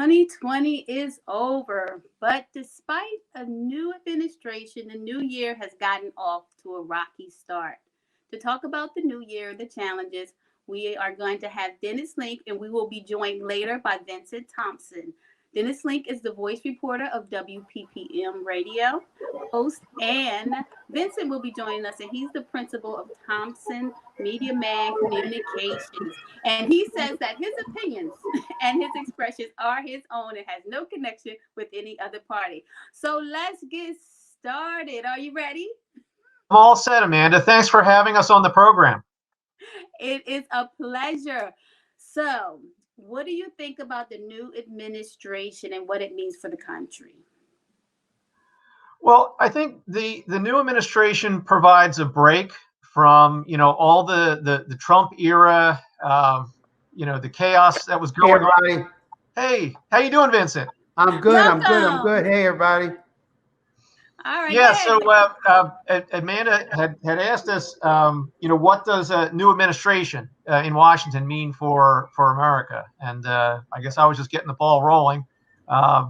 2020 is over, but despite a new administration, the new year has gotten off to a rocky start. To talk about the new year, the challenges, we are going to have Dennis Link, and we will be joined later by Vincent Thompson. Dennis Link is the voice reporter of WPPM Radio host, and Vincent will be joining us, and he's the principal of Thomson Media Man Communications. And he says that his opinions and his expressions are his own and has no connection with any other party. So let's get started. Are you ready? I'm all set, Amanda. Thanks for having us on the program. It is a pleasure. So, what do you think about the new administration and what it means for the country? Well, I think the new administration provides a break from all the Trump era, the chaos that was Hey, going on. everybody. Hey, how you doing, Vincent? I'm good. Welcome. I'm good. Hey, everybody. All right. Yeah. Good. So Amanda had asked us, what does a new administration in Washington mean for America? And I guess I was just getting the ball rolling. I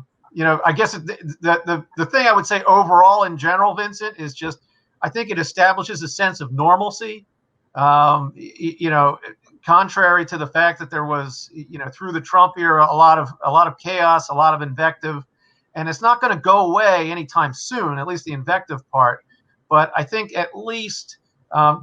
guess the thing I would say overall in general, Vincent, is just I think it establishes a sense of normalcy. Contrary to the fact that there was, through the Trump era, a lot of chaos, a lot of invective. And it's not going to go away anytime soon, at least the invective part. But I think at least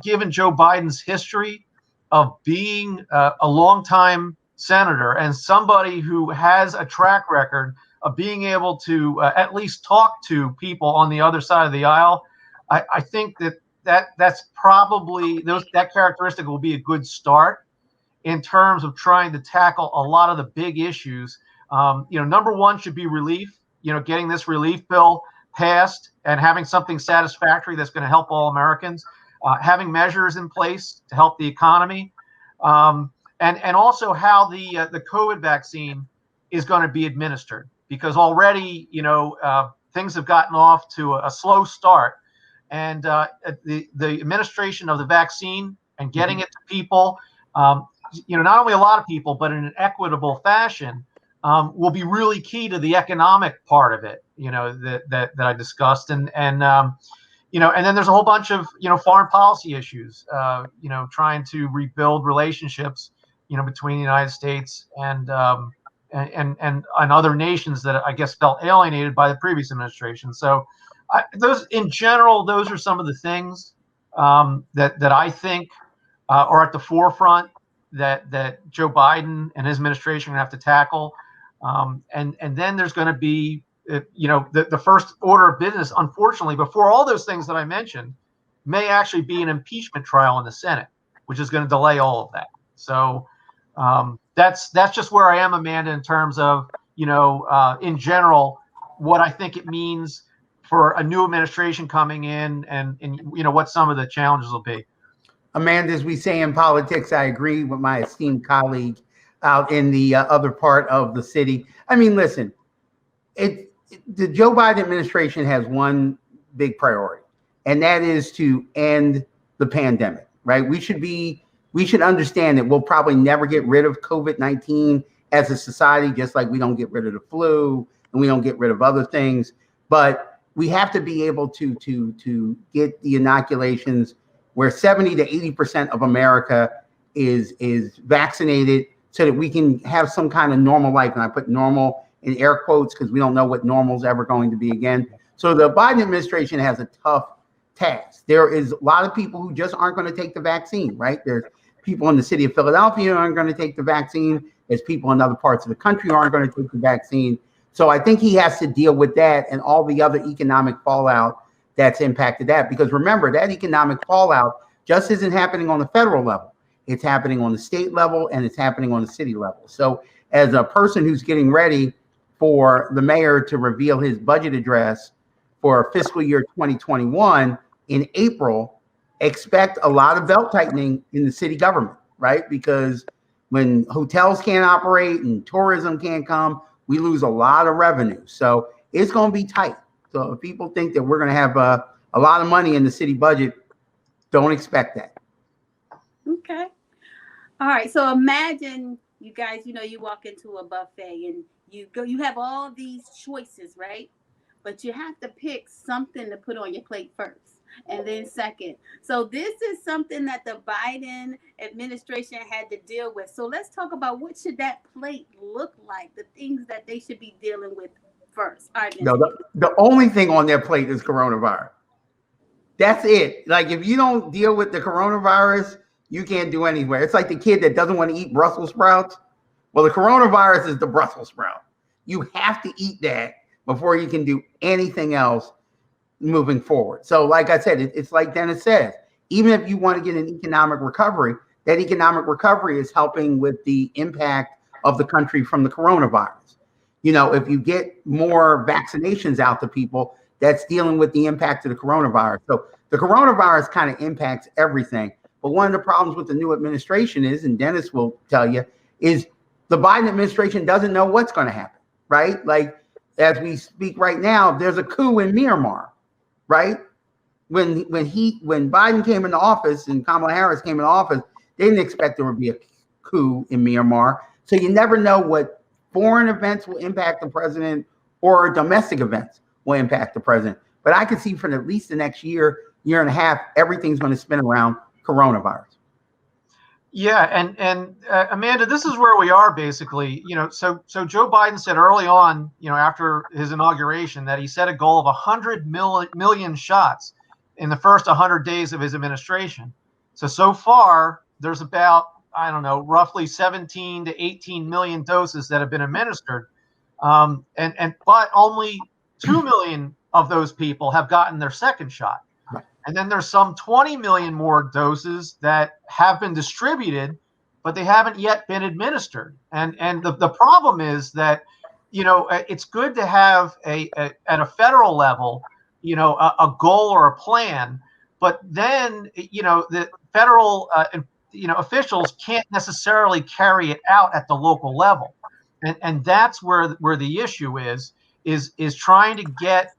given Joe Biden's history of being a longtime senator and somebody who has a track record of being able to at least talk to people on the other side of the aisle, I think that's probably that characteristic will be a good start in terms of trying to tackle a lot of the big issues. Number one should be relief. Getting this relief bill passed and having something satisfactory that's going to help all Americans, having measures in place to help the economy, and also how the COVID vaccine is going to be administered, because already things have gotten off to a slow start, and the administration of the vaccine and getting it to people, not only a lot of people, but in an equitable fashion. Will be really key to the economic part of it, that I discussed, and then there's a whole bunch of foreign policy issues, trying to rebuild relationships, between the United States and other nations that I guess felt alienated by the previous administration. So, those are some of the things that I think are at the forefront that Joe Biden and his administration are going to have to tackle. And then there's going to be, the first order of business, unfortunately, before all those things that I mentioned, may actually be an impeachment trial in the Senate, which is going to delay all of that. So that's just where I am, Amanda, in terms of, in general, what I think it means for a new administration coming in and what some of the challenges will be. Amanda, as we say in politics, I agree with my esteemed colleague out in the other part of the city. I mean, listen, the Joe Biden administration has one big priority, and that is to end the pandemic, right? We should understand that we'll probably never get rid of COVID-19 as a society, just like we don't get rid of the flu and we don't get rid of other things. But we have to be able to get the inoculations where 70 to 80% of America is vaccinated, so that we can have some kind of normal life. And I put normal in air quotes because we don't know what normal is ever going to be again. So the Biden administration has a tough task. There is a lot of people who just aren't going to take the vaccine, right? There's people in the city of Philadelphia who aren't going to take the vaccine. There's people in other parts of the country who aren't going to take the vaccine. So I think he has to deal with that and all the other economic fallout that's impacted that. Because remember, that economic fallout just isn't happening on the federal level. It's happening on the state level and it's happening on the city level. So as a person who's getting ready for the mayor to reveal his budget address for fiscal year 2021 in April, expect a lot of belt tightening in the city government, right? Because when hotels can't operate and tourism can't come, we lose a lot of revenue. So it's going to be tight. So if people think that we're going to have a lot of money in the city budget, don't expect that. Okay. All right. So imagine you guys, you walk into a buffet and You have all these choices, right? But you have to pick something to put on your plate first and then second. So this is something that the Biden administration had to deal with. So let's talk about what should that plate look like, the things that they should be dealing with first. All right, No, Vincent. the only thing on their plate is coronavirus. That's it. Like if you don't deal with the coronavirus, you can't do anywhere. It's like the kid that doesn't want to eat Brussels sprouts. Well, the coronavirus is the Brussels sprout. You have to eat that before you can do anything else moving forward. So, like I said, it's like Dennis says, even if you want to get an economic recovery, that economic recovery is helping with the impact of the country from the coronavirus. You know, if you get more vaccinations out to people, that's dealing with the impact of the coronavirus. So the coronavirus kind of impacts everything. But one of the problems with the new administration is, and Dennis will tell you, is the Biden administration doesn't know what's going to happen, right? Like as we speak right now, there's a coup in Myanmar, right? When Biden came into office and Kamala Harris came into office, they didn't expect there would be a coup in Myanmar. So you never know what foreign events will impact the president or domestic events will impact the president. But I can see for at least the next year and a half, everything's going to spin around coronavirus. Yeah, and Amanda, this is where we are basically. You know, so Joe Biden said early on, you know, after his inauguration, that he set a goal of 100 million shots in the first 100 days of his administration. So far, there's about, I don't know, roughly 17 to 18 million doses that have been administered, but only 2 million of those people have gotten their second shot. And then there's some 20 million more doses that have been distributed, but they haven't yet been administered. And the problem is that, you know, it's good to have at a federal level, you know, a goal or a plan, but then, you know, the federal, you know, officials can't necessarily carry it out at the local level. And that's where the issue is trying to get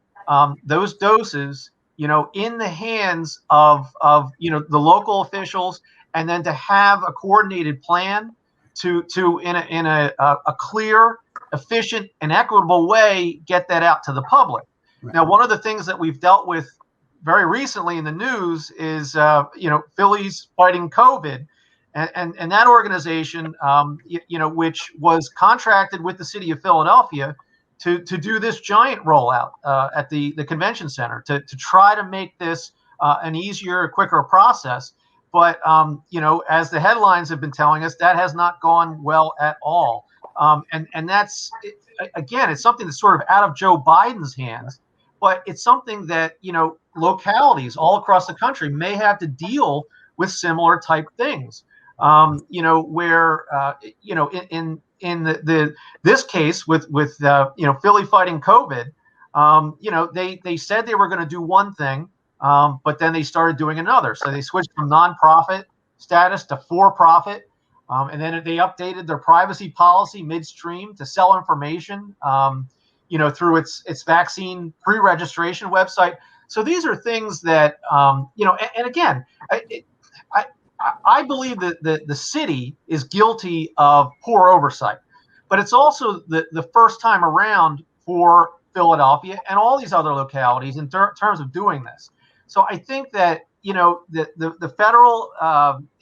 those doses, you know, in the hands of you know, the local officials, and then to have a coordinated plan to in a clear, efficient, and equitable way get that out to the public. Right. Now, one of the things that we've dealt with very recently in the news is you know, Philly's fighting COVID, and that organization, you know, which was contracted with the city of Philadelphia to do this giant rollout at the convention center to try to make this an easier, quicker process. But, you know, as the headlines have been telling us, that has not gone well at all. And that's, again, it's something that's sort of out of Joe Biden's hands, but it's something that, you know, localities all across the country may have to deal with similar type things. You know, where, you know, in this case with you know, Philly fighting COVID, you know, they said they were going to do one thing, but then they started doing another. So they switched from nonprofit status to for-profit, and then they updated their privacy policy midstream to sell information, you know, through its vaccine pre-registration website. So these are things that, you know, and again, I believe that the city is guilty of poor oversight, but it's also the first time around for Philadelphia and all these other localities in terms of doing this. So I think that, you know, the federal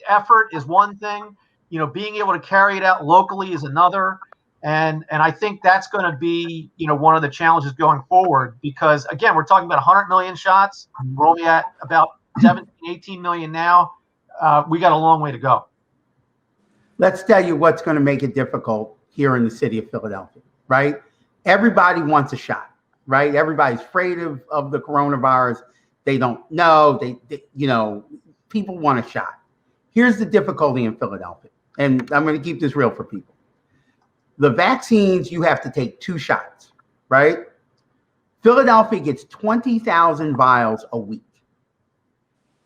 effort is one thing, you know, being able to carry it out locally is another. And I think that's going to be, you know, one of the challenges going forward, because, again, we're talking about 100 million shots. We're only at about 17, 18 million now. We got a long way to go. Let's tell you what's going to make it difficult here in the city of Philadelphia, right? Everybody wants a shot, right? Everybody's afraid of the coronavirus. They don't know. They you know, people want a shot. Here's the difficulty in Philadelphia, and I'm going to keep this real for people. The vaccines, you have to take 2 shots, right? Philadelphia gets 20,000 vials a week.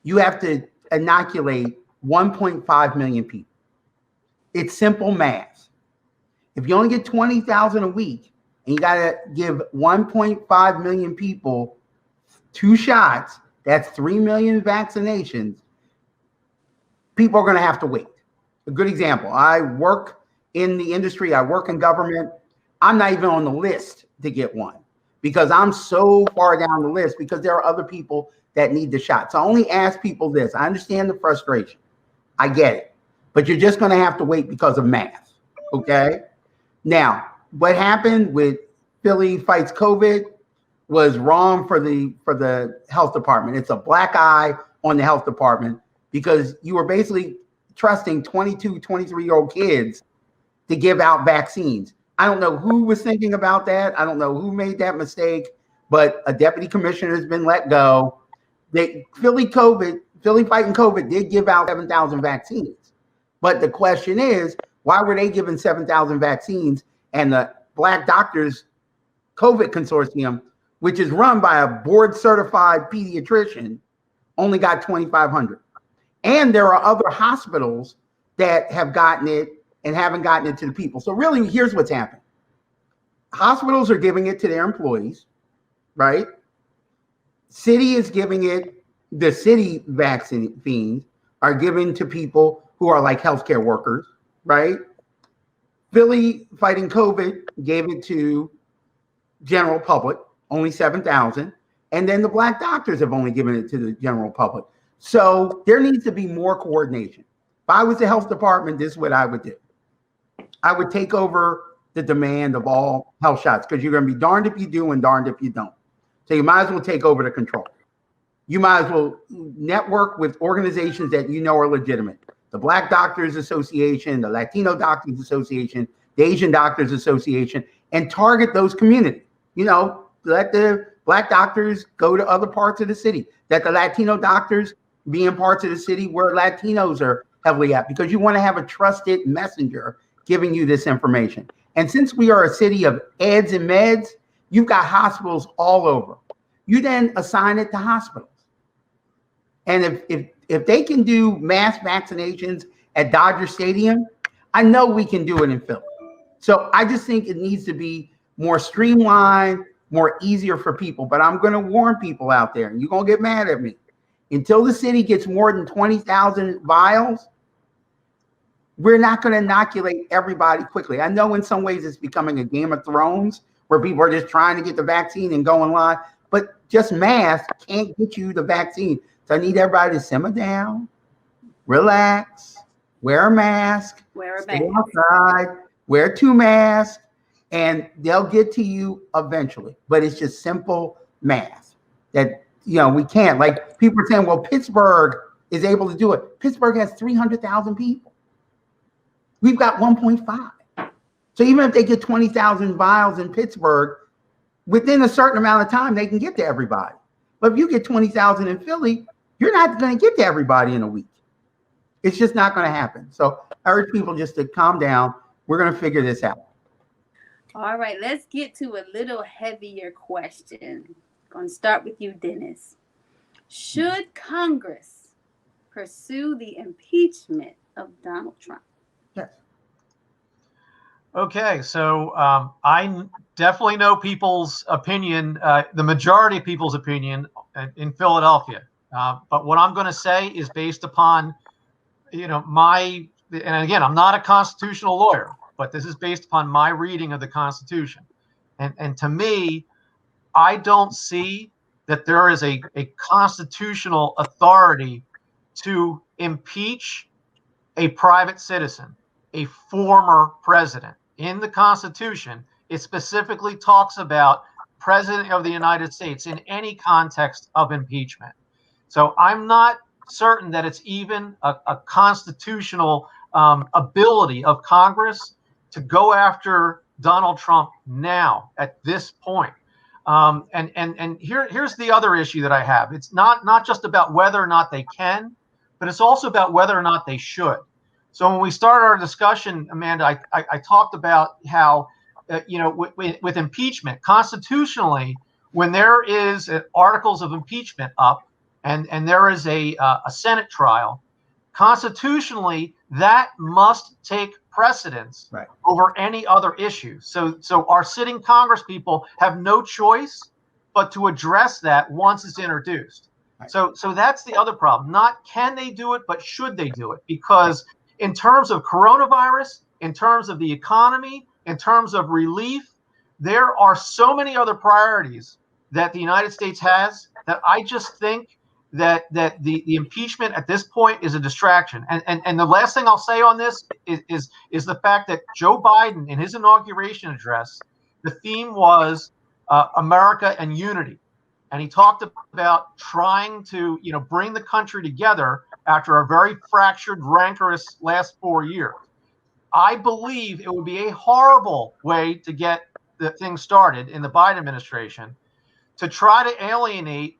You have to inoculate 1.5 million people. It's simple math. If you only get 20,000 a week and you got to give 1.5 million people 2 shots, that's 3 million vaccinations. People are going to have to wait. A good example, I work in the industry, I work in government. I'm not even on the list to get one because I'm so far down the list because there are other people that need the shot. So I only ask people this. I understand the frustration. I get it. But you're just going to have to wait because of math. Okay? Now, what happened with Philly Fights COVID was wrong for the health department. It's a black eye on the health department because you were basically trusting 22, 23-year-old kids to give out vaccines. I don't know who was thinking about that. I don't know who made that mistake, but a deputy commissioner has been let go. Philly Fighting COVID did give out 7,000 vaccines. But the question is, why were they giving 7,000 vaccines and the Black Doctors COVID Consortium, which is run by a board certified pediatrician, only got 2,500? And there are other hospitals that have gotten it and haven't gotten it to the people. So really, here's what's happened. Hospitals are giving it to their employees, right? City is giving it, the city vaccines are given to people who are like healthcare workers, right? Philly Fighting COVID gave it to general public, only 7,000. And then the Black Doctors have only given it to the general public. So there needs to be more coordination. If I was the health department, this is what I would do. I would take over the demand of all health shots because you're going to be darned if you do and darned if you don't. So you might as well take over the control. You might as well network with organizations that you know are legitimate. The Black Doctors Association, the Latino Doctors Association, the Asian Doctors Association, and target those communities. You know, let the Black doctors go to other parts of the city, that the Latino doctors be in parts of the city where Latinos are heavily at, because you want to have a trusted messenger giving you this information. And since we are a city of eds and meds, you've got hospitals all over. You then assign it to hospitals. And if they can do mass vaccinations at Dodger Stadium, I know we can do it in Philly. So I just think it needs to be more streamlined, more easier for people. But I'm going to warn people out there, and you're going to get mad at me. Until the city gets more than 20,000 vials, we're not going to inoculate everybody quickly. I know in some ways it's becoming a Game of Thrones where people are just trying to get the vaccine and go in line, but just mass can't get you the vaccine. So I need everybody to simmer down, relax, wear a mask, stay outside, wear 2 masks, and they'll get to you eventually. But it's just simple math that, you know, we can't. Like people are saying, well, Pittsburgh is able to do it. Pittsburgh has 300,000 people. We've got 1.5. So even if they get 20,000 vials in Pittsburgh, within a certain amount of time, they can get to everybody. But if you get 20,000 in Philly, you're not going to get to everybody in a week. It's just not going to happen. So I urge people just to calm down. We're going to figure this out. All right, let's get to a little heavier question. Going to start with you, Dennis. Should Congress pursue the impeachment of Donald Trump? Yes. Okay, so I definitely know people's opinion, the majority of people's opinion in Philadelphia. But what I'm going to say is based upon, you know, and again, I'm not a constitutional lawyer, but this is based upon my reading of the Constitution. And to me, I don't see that there is a constitutional authority to impeach a private citizen, a former president. In the Constitution, it specifically talks about President of the United States in any context of impeachment. So I'm not certain that it's even a constitutional ability of Congress to go after Donald Trump now at this point. And here's the other issue that I have. It's not just about whether or not they can, but it's also about whether or not they should. So when we started our discussion, Amanda, I talked about how, with impeachment, constitutionally, when there is articles of impeachment up and there is a Senate trial, constitutionally, that must take precedence over any other issue. So our sitting Congress people have no choice but to address that once it's introduced. Right. So that's the other problem. Not can they do it, but should they do it? Because in terms of coronavirus, in terms of the economy, in terms of relief, there are so many other priorities that the United States has that I just think that the impeachment at this point is a distraction. And the last thing I'll say on this is the fact that Joe Biden, in his inauguration address, the theme was America and unity, and he talked about trying to bring the country together after a very fractured, rancorous last 4 years. I believe it would be a horrible way to get the thing started in the Biden administration to try to alienate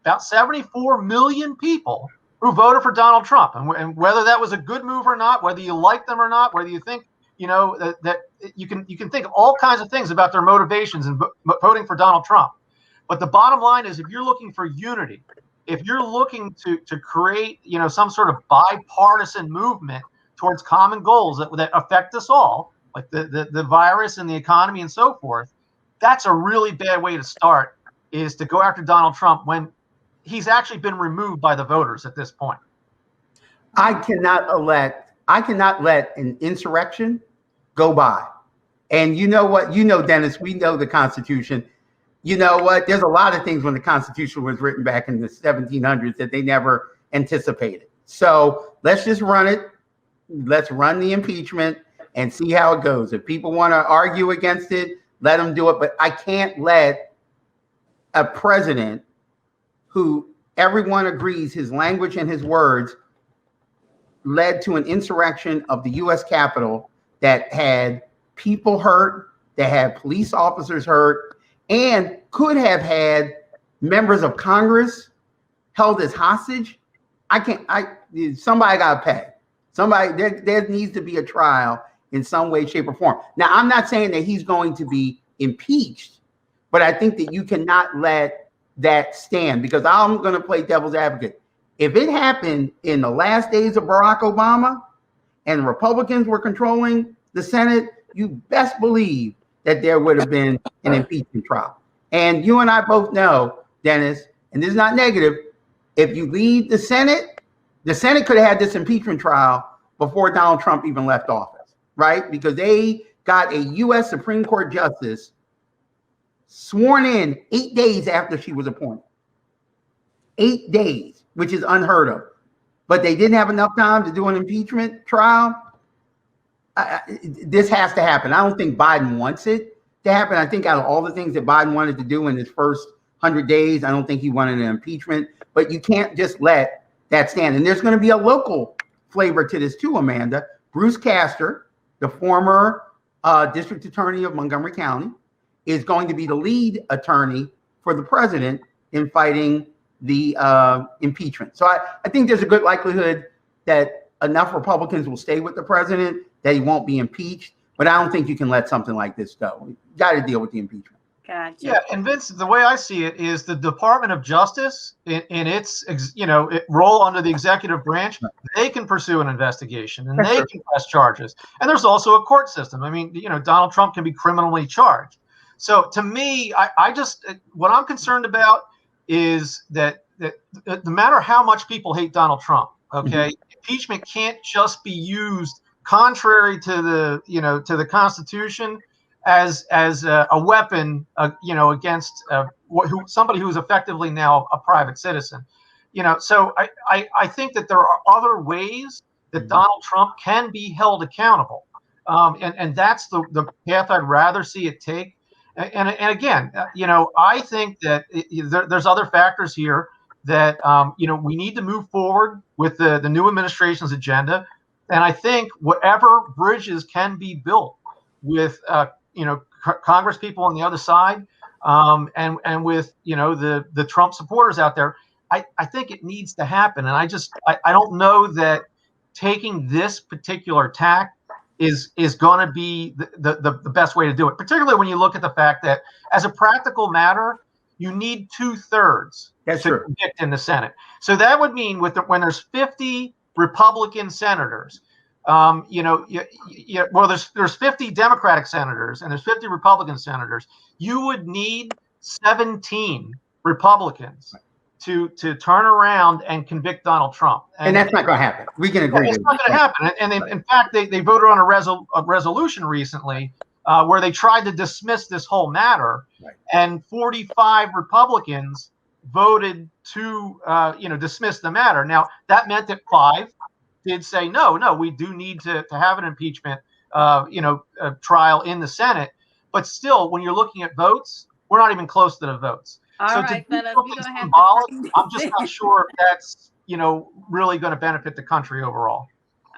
about 74 million people who voted for Donald Trump. And whether that was a good move or not, whether you like them or not, whether you think, that you can think of all kinds of things about their motivations in voting for Donald Trump. But the bottom line is, if you're looking for unity, if you're looking to create, some sort of bipartisan movement towards common goals that affect us all, like the virus and the economy and so forth, that's a really bad way to start, is to go after Donald Trump when he's actually been removed by the voters at this point. I cannot let an insurrection go by. And you know what? Dennis, we know the Constitution. You know what? There's a lot of things when the Constitution was written back in the 1700s that they never anticipated. So let's just run it. Let's run the impeachment and see how it goes. If people want to argue against it, let them do it. But I can't let a president who everyone agrees his language and his words led to an insurrection of the U.S. Capitol that had people hurt, that had police officers hurt, and could have had members of Congress held as hostage. Somebody got to pay. There needs to be a trial in some way, shape, or form. Now, I'm not saying that he's going to be impeached, but I think that you cannot let that stand, because I'm going to play devil's advocate. If it happened in the last days of Barack Obama and Republicans were controlling the Senate, you best believe that there would have been an impeachment trial. And you and I both know, Dennis, and this is not negative, if you leave the Senate could have had this impeachment trial before Donald Trump even left office, right? Because they got a U.S. Supreme Court justice sworn in 8 days after she was appointed. 8 days, which is unheard of. But they didn't have enough time to do an impeachment trial. This has to happen. I don't think Biden wants it to happen. I think out of all the things that Biden wanted to do in his first 100 days, I don't think he wanted an impeachment. But you can't just let that stand. And there's going to be a local flavor to this too, Amanda. Bruce Castor, the former district attorney of Montgomery County, is going to be the lead attorney for the president in fighting the impeachment. So I think there's a good likelihood that enough Republicans will stay with the president, that he won't be impeached. But I don't think you can let something like this go. You got to deal with the impeachment. Gotcha. Yeah, and Vincent, the way I see it is the Department of Justice, in its role under the executive branch, they can pursue an investigation and they can press charges. And there's also a court system. I mean, Donald Trump can be criminally charged. So to me, I just what I'm concerned about is that no matter how much people hate Donald Trump, okay, impeachment can't just be used contrary to the Constitution as a weapon, against somebody who is effectively now a private citizen. So I think that there are other ways that Donald Trump can be held accountable, and that's the path I'd rather see it take. And again, I think that there's other factors here that we need to move forward with the new administration's agenda, and I think whatever bridges can be built with Congress people on the other side, and with the Trump supporters out there, I think it needs to happen. And I don't know that taking this particular tack is going to be the best way to do it, particularly when you look at the fact that, as a practical matter, you need 2/3 to convict in the Senate. So that would mean when there's 50 Republican senators, well, there's 50 Democratic senators and there's 50 Republican senators. You would need 17 Republicans to turn around and convict Donald Trump. And that's not going to happen. We can agree. It's not going to happen. And in fact, they voted on a resolution recently where they tried to dismiss this whole matter, Right. and 45 Republicans voted to dismiss the matter. Now that meant that 5 did say no, we do need to have an impeachment trial in the Senate. But still, when you're looking at votes, we're not even close to the votes. All So right, to do fellas, we're something gonna have to symbolic, bring I'm this just not in. sure if that's really going to benefit the country overall.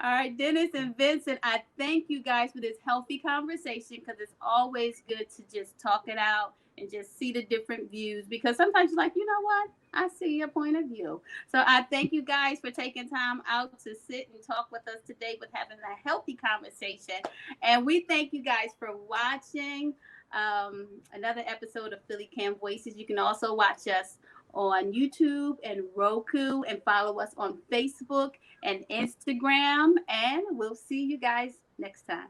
All right, Dennis and Vincent, I thank you guys for this healthy conversation, because it's always good to just talk it out and just see the different views, because sometimes you're like, you know what? I see your point of view. So I thank you guys for taking time out to sit and talk with us today, with having a healthy conversation. And we thank you guys for watching another episode of PhillyCAM Voices. You can also watch us on YouTube and Roku, and follow us on Facebook and Instagram. And we'll see you guys next time.